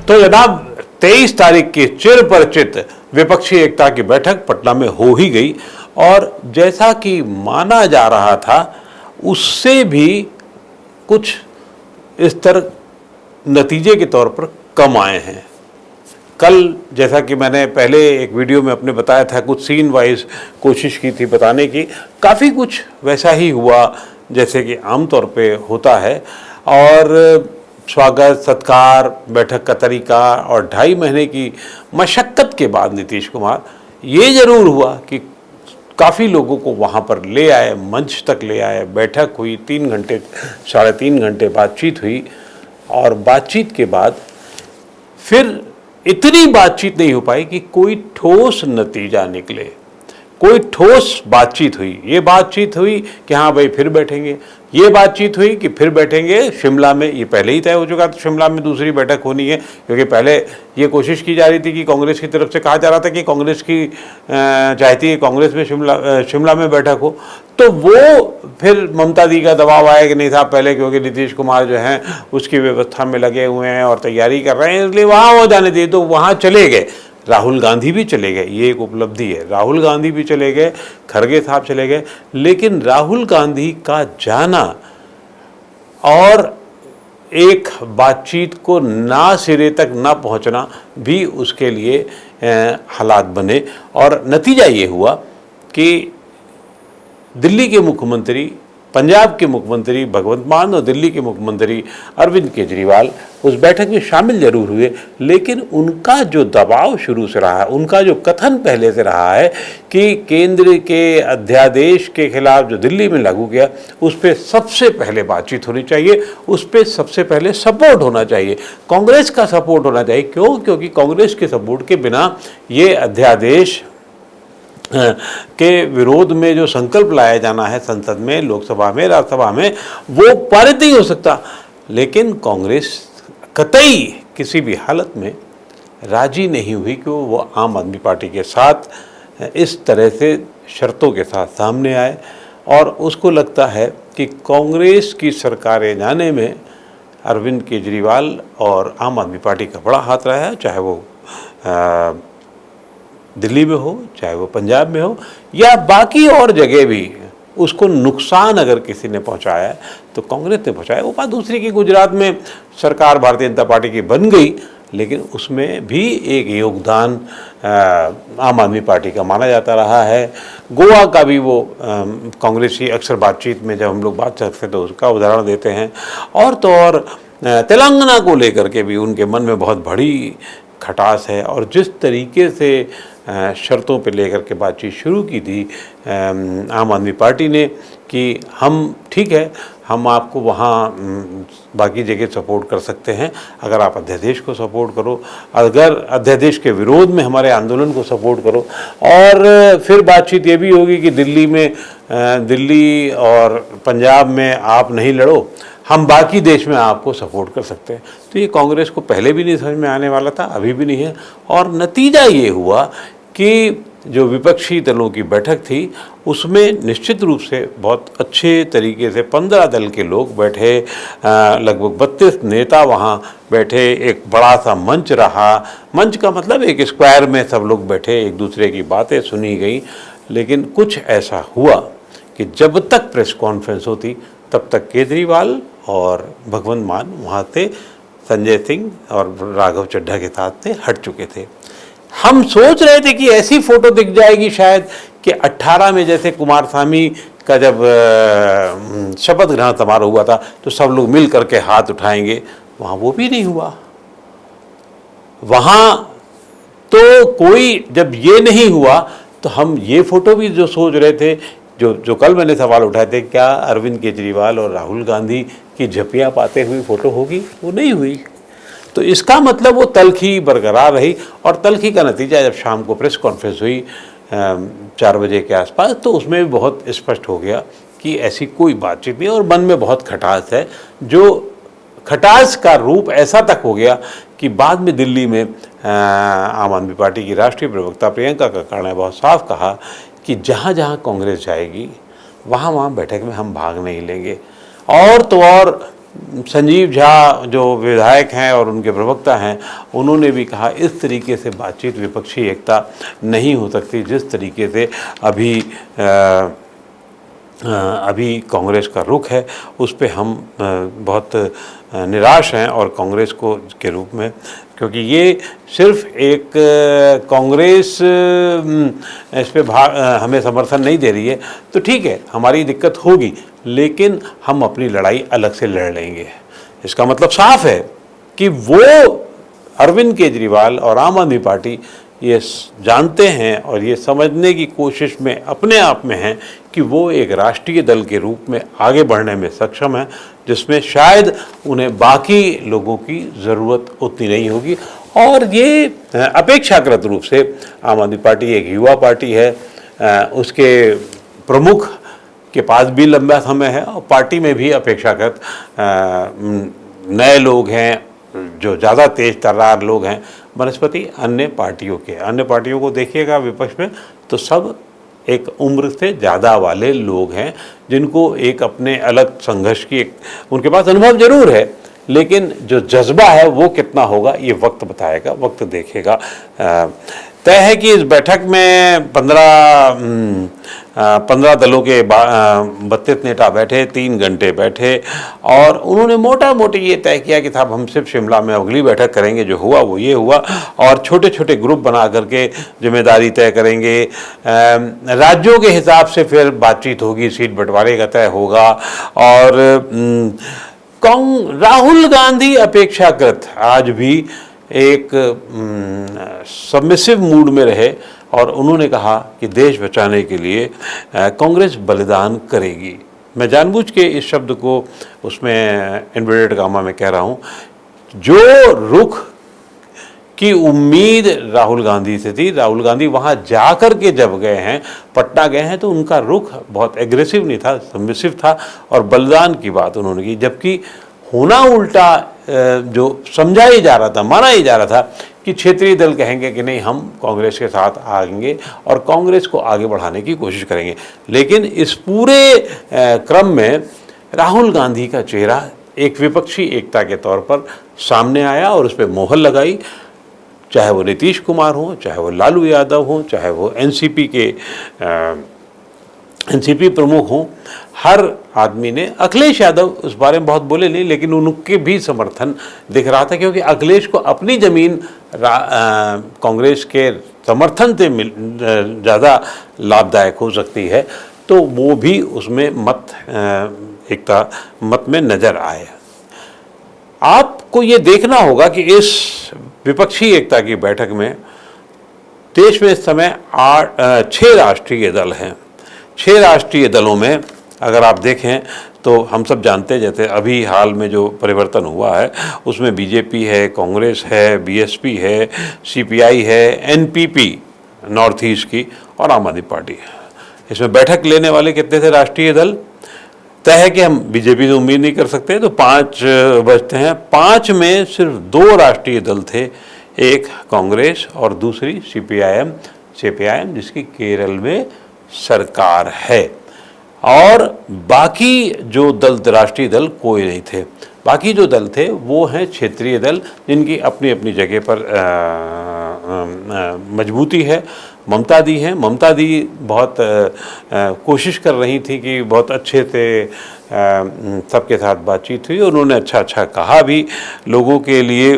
तो जनाब 23 तारीख की चिरपरिचित विपक्षी एकता की बैठक पटना में हो ही गई और जैसा कि माना जा रहा था उससे भी कुछ स्तर नतीजे के तौर पर कम आए हैं। कल जैसा कि मैंने पहले एक वीडियो में अपने बताया था, कुछ सीन वाइज कोशिश की थी बताने की, काफ़ी कुछ वैसा ही हुआ जैसे कि आमतौर पे होता है। और स्वागत सत्कार, बैठक का तरीका और 2.5 महीने की मशक्क़त के बाद नीतीश कुमार ये ज़रूर हुआ कि काफ़ी लोगों को वहाँ पर ले आए, मंच तक ले आए, बैठक हुई, 3 घंटे 3.5 घंटे बातचीत हुई और बातचीत के बाद फिर इतनी बातचीत नहीं हो पाई कि कोई ठोस नतीजा निकले, कोई ठोस बातचीत हुई। ये बातचीत हुई कि हाँ भाई फिर बैठेंगे, ये बातचीत हुई कि फिर बैठेंगे शिमला में। ये पहले ही तय हो चुका था शिमला में दूसरी बैठक होनी है, क्योंकि पहले ये कोशिश की जा रही थी कि कांग्रेस की तरफ से कहा जा रहा था कि कांग्रेस की चाहती है कांग्रेस में शिमला में बैठक हो। तो वो फिर ममता दी का दबाव आया कि नहीं साहब पहले, क्योंकि नीतीश कुमार जो हैं उसकी व्यवस्था में लगे हुए हैं और तैयारी कर रहे हैं, इसलिए वहाँ हो जाने दिए। तो वहाँ चले गए, राहुल गांधी भी चले गए, ये एक उपलब्धि है। राहुल गांधी भी चले गए, खड़गे साहब चले गए, लेकिन राहुल गांधी का जाना और एक बातचीत को ना सिरे तक ना पहुंचना भी उसके लिए हालात बने। और नतीजा ये हुआ कि दिल्ली के मुख्यमंत्री, पंजाब के मुख्यमंत्री भगवंत मान और दिल्ली के मुख्यमंत्री अरविंद केजरीवाल उस बैठक में शामिल जरूर हुए, लेकिन उनका जो दबाव शुरू से रहा है, उनका जो कथन पहले से रहा है कि केंद्र के अध्यादेश के खिलाफ जो दिल्ली में लागू किया उस पर सबसे पहले बातचीत होनी चाहिए, उस पर सबसे पहले सपोर्ट होना चाहिए, कांग्रेस का सपोर्ट होना चाहिए। क्यों? क्योंकि कांग्रेस के सपोर्ट के बिना ये अध्यादेश के विरोध में जो संकल्प लाया जाना है संसद में, लोकसभा में, राज्यसभा में, वो पारित नहीं हो सकता। लेकिन कांग्रेस कतई किसी भी हालत में राजी नहीं हुई कि वो आम आदमी पार्टी के साथ इस तरह से शर्तों के साथ सामने आए। और उसको लगता है कि कांग्रेस की सरकारें जाने में अरविंद केजरीवाल और आम आदमी पार्टी का बड़ा हाथ रहा है, चाहे वो दिल्ली में हो, चाहे वो पंजाब में हो या बाकी और जगह भी। उसको नुकसान अगर किसी ने पहुंचाया है तो कांग्रेस ने पहुंचाया। वो बात दूसरी की गुजरात में सरकार भारतीय जनता पार्टी की बन गई, लेकिन उसमें भी एक योगदान आम आदमी पार्टी का माना जाता रहा है। गोवा का भी वो कांग्रेसी अक्सर बातचीत में जब हम लोग बात करते तो उसका उदाहरण देते हैं। और तो और तेलंगाना को लेकर के भी उनके मन में बहुत बड़ी खटास है। और जिस तरीके से शर्तों पे लेकर के बातचीत शुरू की थी आम आदमी पार्टी ने कि हम ठीक है, हम आपको वहाँ बाकी जगह सपोर्ट कर सकते हैं अगर आप अध्यादेश को सपोर्ट करो, अगर अध्यादेश के विरोध में हमारे आंदोलन को सपोर्ट करो। और फिर बातचीत ये भी होगी कि दिल्ली और पंजाब में आप नहीं लड़ो, हम बाकी देश में आपको सपोर्ट कर सकते हैं। तो ये कांग्रेस को पहले भी नहीं समझ में आने वाला था, अभी भी नहीं है। और नतीजा ये हुआ कि जो विपक्षी दलों की बैठक थी उसमें निश्चित रूप से बहुत अच्छे तरीके से 15 दल के लोग बैठे, लगभग 32 नेता वहाँ बैठे, एक बड़ा सा मंच रहा। मंच का मतलब एक स्क्वायर में सब लोग बैठे, एक दूसरे की बातें सुनी गई। लेकिन कुछ ऐसा हुआ कि जब तक प्रेस कॉन्फ्रेंस होती तब तक केजरीवाल और भगवंत मान वहाँ से संजय सिंह और राघव चड्ढा के साथ थे, हट चुके थे। हम सोच रहे थे कि ऐसी फोटो दिख जाएगी शायद कि 18 में जैसे कुमारस्वामी का जब शपथ ग्रहण समारोह हुआ था तो सब लोग मिल करके हाथ उठाएंगे, वहाँ वो भी नहीं हुआ। वहाँ तो कोई, जब ये नहीं हुआ तो हम ये फोटो भी जो सोच रहे थे, जो कल मैंने सवाल उठाए थे, क्या अरविंद केजरीवाल और राहुल गांधी की झप्पियाँ पाते हुई फोटो होगी, वो नहीं हुई। तो इसका मतलब वो तल्खी बरकरार रही। और तल्खी का नतीजा जब शाम को प्रेस कॉन्फ्रेंस हुई 4 बजे के आसपास, तो उसमें भी बहुत स्पष्ट हो गया कि ऐसी कोई बातचीत नहीं। और मन में बहुत खटास है, जो खटास का रूप ऐसा तक हो गया कि बाद में दिल्ली में आम आदमी पार्टी की राष्ट्रीय प्रवक्ता प्रियंका कक्कड़ ने बहुत साफ कहा कि जहाँ जहाँ कांग्रेस जाएगी वहाँ वहाँ बैठक में हम भाग नहीं लेंगे। और तो और संजीव झा जो विधायक हैं और उनके प्रवक्ता हैं, उन्होंने भी कहा इस तरीके से बातचीत, विपक्षी एकता नहीं हो सकती जिस तरीके से अभी कांग्रेस का रुख है। उस पे हम बहुत निराश हैं और कांग्रेस को के रूप में, क्योंकि ये सिर्फ एक कांग्रेस इस पे हमें समर्थन नहीं दे रही है तो ठीक है, हमारी दिक्कत होगी, लेकिन हम अपनी लड़ाई अलग से लड़ लेंगे। इसका मतलब साफ है कि वो अरविंद केजरीवाल और आम आदमी पार्टी ये जानते हैं और ये समझने की कोशिश में अपने आप में हैं कि वो एक राष्ट्रीय दल के रूप में आगे बढ़ने में सक्षम है, जिसमें शायद उन्हें बाकी लोगों की ज़रूरत उतनी नहीं होगी। और ये अपेक्षाकृत रूप से आम आदमी पार्टी एक युवा पार्टी है, उसके प्रमुख के पास भी लंबा समय है और पार्टी में भी अपेक्षाकृत नए लोग हैं, जो ज़्यादा तेज तर्रार लोग हैं बनस्पति अन्य पार्टियों को देखिएगा विपक्ष में तो सब एक उम्र से ज़्यादा वाले लोग हैं, जिनको एक अपने अलग संघर्ष की उनके पास अनुभव जरूर है, लेकिन जो जज्बा है वो कितना होगा ये वक्त बताएगा, वक्त देखेगा। तय है कि इस बैठक में 15 दलों के 32 नेता बैठे, 3 घंटे बैठे और उन्होंने मोटा मोटी ये तय किया कि साहब हम सिर्फ शिमला में अगली बैठक करेंगे, जो हुआ वो ये हुआ, और छोटे छोटे ग्रुप बना करके जिम्मेदारी तय करेंगे। राज्यों के हिसाब से फिर बातचीत होगी, सीट बंटवारे का तय होगा। और राहुल गांधी अपेक्षाकृत आज भी एक सबमिसिव मूड में रहे और उन्होंने कहा कि देश बचाने के लिए कांग्रेस बलिदान करेगी। मैं जानबूझ के इस शब्द को उसमें इन्वर्टेड कामा में कह रहा हूँ। जो रुख की उम्मीद राहुल गांधी से थी, राहुल गांधी वहाँ जा कर के जब गए हैं, पटना गए हैं, तो उनका रुख बहुत एग्रेसिव नहीं था, सबमिसिव था और बलिदान की बात उन्होंने की। जबकि होना उल्टा जो समझा ही जा रहा था, माना ही जा रहा था कि क्षेत्रीय दल कहेंगे कि नहीं हम कांग्रेस के साथ आएंगे और कांग्रेस को आगे बढ़ाने की कोशिश करेंगे। लेकिन इस पूरे क्रम में राहुल गांधी का चेहरा एक विपक्षी एकता के तौर पर सामने आया और उस पर मोहर लगाई, चाहे वो नीतीश कुमार हों, चाहे वो लालू यादव हों, चाहे वो एनसीपी प्रमुख हों, हर आदमी ने, अखिलेश यादव उस बारे में बहुत बोले नहीं, लेकिन उनके भी समर्थन दिख रहा था, क्योंकि अखिलेश को अपनी ज़मीन कांग्रेस के समर्थन से ज़्यादा लाभदायक हो सकती है, तो वो भी उसमें एकता मत में नज़र आए। आपको ये देखना होगा कि इस विपक्षी एकता की बैठक में देश में इस समय 6 राष्ट्रीय दल हैं। 6 राष्ट्रीय दलों में अगर आप देखें तो हम सब जानते हैं, जैसे अभी हाल में जो परिवर्तन हुआ है उसमें बीजेपी है, कांग्रेस है, बीएसपी है, सीपीआई है, एनपीपी नॉर्थ ईस्ट की और आम आदमी पार्टी है। इसमें बैठक लेने वाले कितने थे राष्ट्रीय दल? तय है कि हम बीजेपी से उम्मीद नहीं कर सकते, तो 5 बचते हैं। 5 में सिर्फ 2 राष्ट्रीय दल थे, एक कांग्रेस और दूसरी सीपीआईएम जिसकी केरल में सरकार है, और बाकी जो दल, राष्ट्रीय दल कोई नहीं थे। बाकी जो दल थे वो हैं क्षेत्रीय दल, जिनकी अपनी अपनी जगह पर मजबूती है। ममता दी बहुत कोशिश कर रही थी कि बहुत अच्छे से सबके साथ बातचीत हुई, उन्होंने अच्छा कहा भी लोगों के लिए,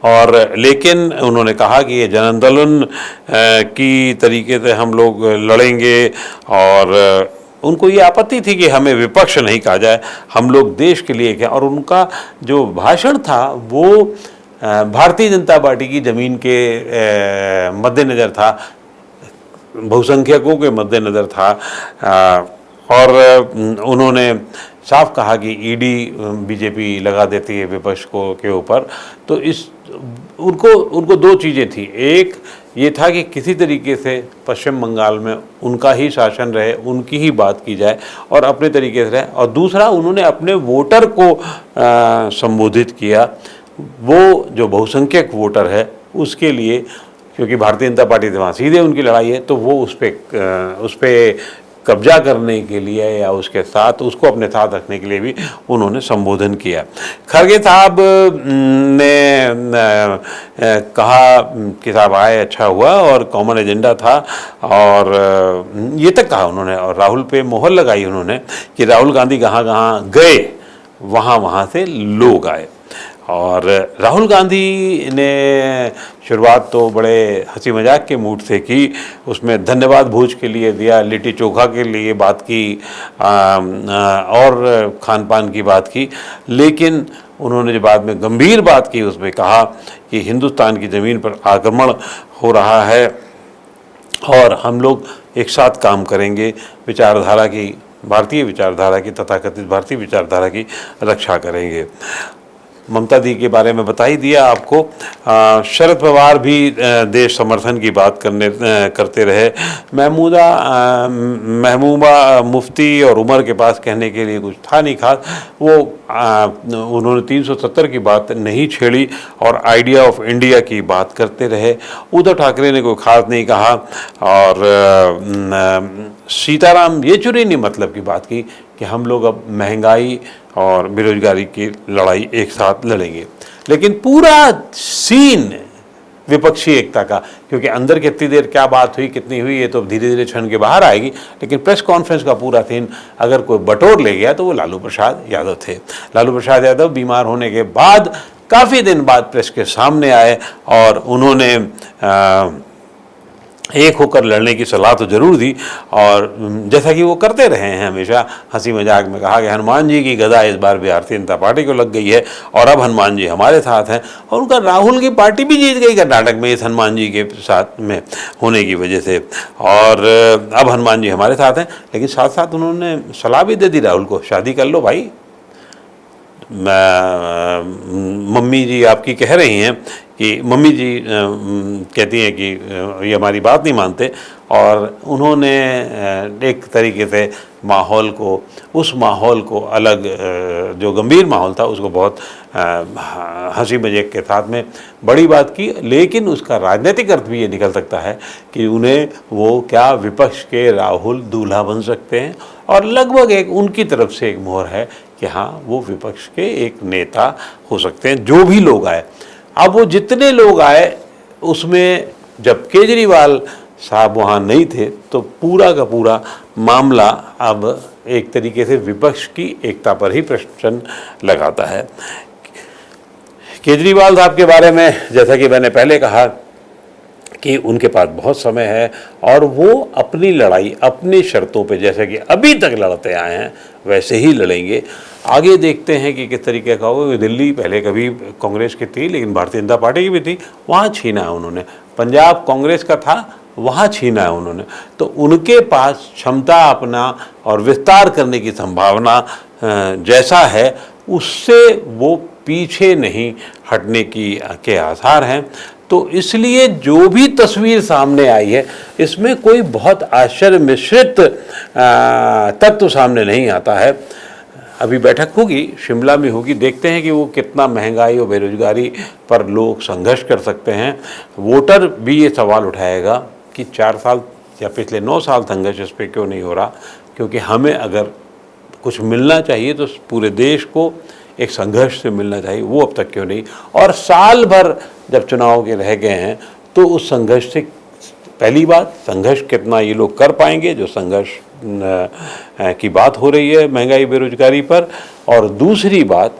और लेकिन उन्होंने कहा कि ये जन आंदोलन की तरीके से हम लोग लड़ेंगे, और उनको ये आपत्ति थी कि हमें विपक्ष नहीं कहा जाए, हम लोग देश के लिए क्या। और उनका जो भाषण था वो भारतीय जनता पार्टी की ज़मीन के मद्देनज़र था, बहुसंख्यकों के मद्देनज़र था, और उन्होंने साफ कहा कि ईडी बीजेपी लगा देती है विपक्ष के ऊपर। तो उनको 2 चीज़ें थी, एक ये था कि किसी तरीके से पश्चिम बंगाल में उनका ही शासन रहे, उनकी ही बात की जाए और अपने तरीके से रहे, और दूसरा उन्होंने अपने वोटर को संबोधित किया, वो जो बहुसंख्यक वोटर है उसके लिए, क्योंकि भारतीय जनता पार्टी से वहाँ सीधे उनकी लड़ाई है, तो वो उस पर कब्जा करने के लिए या उसके साथ उसको अपने साथ रखने के लिए भी उन्होंने संबोधन किया। खरगे साहब ने कहा कि साहब आए अच्छा हुआ और कॉमन एजेंडा था, और ये तक कहा उन्होंने, और राहुल पे मोहर लगाई उन्होंने कि राहुल गांधी कहाँ कहाँ गए वहाँ वहाँ से लोग आए। और राहुल गांधी ने शुरुआत तो बड़े हंसी मजाक के मूड से की, उसमें धन्यवाद भोज के लिए दिया, लिट्टी चोखा के लिए बात की, और खान पान की बात की, लेकिन उन्होंने जो बाद में गंभीर बात की उसमें कहा कि हिंदुस्तान की ज़मीन पर आक्रमण हो रहा है और हम लोग एक साथ काम करेंगे, विचारधारा की, भारतीय विचारधारा की, तथाकथित भारतीय विचारधारा की रक्षा करेंगे। ममता दी के बारे में बता ही दिया आपको। शरद पवार भी देश समर्थन की बात करते रहे। महबूबा मुफ्ती और उमर के पास कहने के लिए कुछ था नहीं खास, वो उन्होंने 370 की बात नहीं छेड़ी और आइडिया ऑफ इंडिया की बात करते रहे। उद्धव ठाकरे ने कोई खास नहीं कहा, और सीताराम येचुरी ने मतलब की बात की कि हम लोग अब महंगाई और बेरोजगारी की लड़ाई एक साथ लड़ेंगे। लेकिन पूरा सीन विपक्षी एकता का, क्योंकि अंदर कितनी देर क्या बात हुई, कितनी हुई, ये तो धीरे धीरे छन के बाहर आएगी, लेकिन प्रेस कॉन्फ्रेंस का पूरा सीन अगर कोई बटोर ले गया तो वो लालू प्रसाद यादव थे। लालू प्रसाद यादव बीमार होने के बाद काफ़ी दिन बाद प्रेस के सामने आए और उन्होंने एक होकर लड़ने की सलाह तो ज़रूर दी, और जैसा कि वो करते रहे हैं हमेशा, हंसी मजाक में कहा कि हनुमान जी की गदा इस बार भारतीय जनता पार्टी को लग गई है और अब हनुमान जी हमारे साथ हैं, और उनका राहुल की पार्टी भी जीत गई कर्नाटक में इस हनुमान जी के साथ में होने की वजह से, और अब हनुमान जी हमारे साथ हैं। लेकिन साथ साथ उन्होंने सलाह भी दे दी राहुल को, शादी कर लो भाई, मम्मी जी आपकी कह रही हैं कि मम्मी जी कहती हैं कि ये हमारी बात नहीं मानते, और उन्होंने एक तरीके से माहौल को, उस माहौल को अलग, जो गंभीर माहौल था उसको बहुत हंसी मजाक के साथ में बड़ी बात की। लेकिन उसका राजनीतिक अर्थ भी ये निकल सकता है कि उन्हें वो क्या विपक्ष के राहुल दूल्हा बन सकते हैं, और लगभग एक उनकी तरफ से एक मोहर है कि हाँ वो विपक्ष के एक नेता हो सकते हैं, जो भी लोग आए। अब वो जितने लोग आए उसमें जब केजरीवाल साहब वहाँ नहीं थे तो पूरा का पूरा मामला अब एक तरीके से विपक्ष की एकता पर ही प्रश्न लगाता है। केजरीवाल साहब के बारे में जैसा कि मैंने पहले कहा कि उनके पास बहुत समय है और वो अपनी लड़ाई अपनी शर्तों पे जैसे कि अभी तक लड़ते आए हैं वैसे ही लड़ेंगे। आगे देखते हैं कि किस तरीके का होगा। दिल्ली पहले कभी कांग्रेस की थी लेकिन भारतीय जनता पार्टी की भी थी, वहाँ छीना है उन्होंने। पंजाब कांग्रेस का था, वहाँ छीना है उन्होंने। तो उनके पास क्षमता अपना और विस्तार करने की संभावना जैसा है उससे वो पीछे नहीं हटने के आसार हैं। तो इसलिए जो भी तस्वीर सामने आई है इसमें कोई बहुत आश्चर्य मिश्रित तत्व सामने नहीं आता है। अभी बैठक होगी, शिमला में होगी, देखते हैं कि वो कितना महंगाई और बेरोजगारी पर लोग संघर्ष कर सकते हैं। वोटर भी ये सवाल उठाएगा कि 4 साल या पिछले 9 साल संघर्ष इस पर क्यों नहीं हो रहा, क्योंकि हमें अगर कुछ मिलना चाहिए तो पूरे देश को एक संघर्ष से मिलना चाहिए, वो अब तक क्यों नहीं। और साल भर जब चुनाव के रह गए हैं तो उस संघर्ष से पहली बात संघर्ष कितना ये लोग कर पाएंगे, जो संघर्ष की बात हो रही है महंगाई बेरोजगारी पर, और दूसरी बात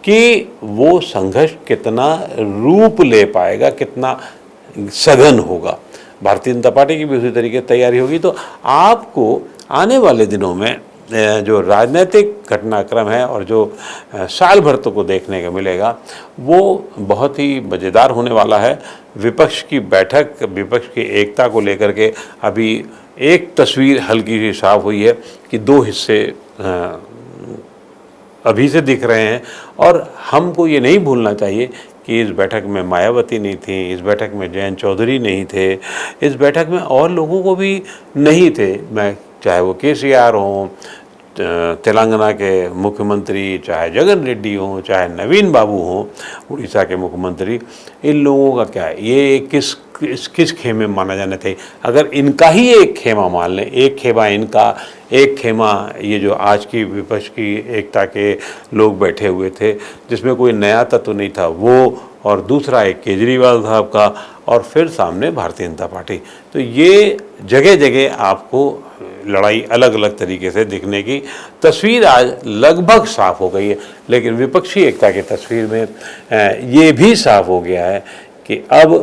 कि वो संघर्ष कितना रूप ले पाएगा, कितना सघन होगा। भारतीय जनता पार्टी की भी उसी तरीके तैयारी होगी। तो आपको आने वाले दिनों में जो राजनीतिक घटनाक्रम है और जो साल भर तो को देखने को मिलेगा वो बहुत ही मज़ेदार होने वाला है। विपक्ष की बैठक, विपक्ष की एकता को लेकर के अभी एक तस्वीर हल्की सी साफ हुई है कि 2 हिस्से अभी से दिख रहे हैं। और हमको ये नहीं भूलना चाहिए कि इस बैठक में मायावती नहीं थी, इस बैठक में जयंत चौधरी नहीं थे, इस बैठक में और लोगों को भी नहीं थे। मैं चाहे वो केसीआर हों, तेलंगाना के मुख्यमंत्री, चाहे जगन रेड्डी हों, चाहे नवीन बाबू हों उड़ीसा के मुख्यमंत्री, इन लोगों का क्या है, ये किस किस खेमे में माना जाना चाहिए। अगर इनका ही एक खेमा मान लें, एक खेमा इनका, एक खेमा ये जो आज की विपक्ष की एकता के लोग बैठे हुए थे जिसमें कोई नया तत्व नहीं था वो, और दूसरा एक केजरीवाल साहब का, और फिर सामने भारतीय जनता पार्टी, तो ये जगह जगह आपको लड़ाई अलग अलग तरीके से दिखने की तस्वीर आज लगभग साफ हो गई है। लेकिन विपक्षी एकता की तस्वीर में ये भी साफ हो गया है कि अब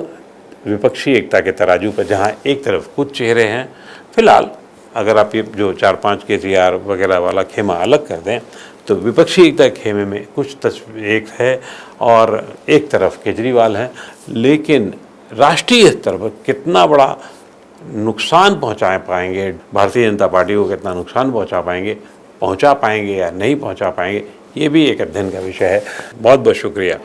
विपक्षी एकता के तराजू पर जहाँ एक तरफ कुछ चेहरे हैं, फिलहाल अगर आप ये जो 4-5 केसीआर वगैरह वाला खेमा अलग कर दें तो विपक्षी एकता खेमे में कुछ तस्वीर एक है और एक तरफ केजरीवाल है। लेकिन राष्ट्रीय स्तर पर कितना बड़ा नुकसान पहुंचा पाएंगे, भारतीय जनता पार्टी को कितना नुकसान पहुंचा पाएंगे या नहीं पहुंचा पाएंगे, ये भी एक अध्ययन का विषय है। बहुत बहुत शुक्रिया।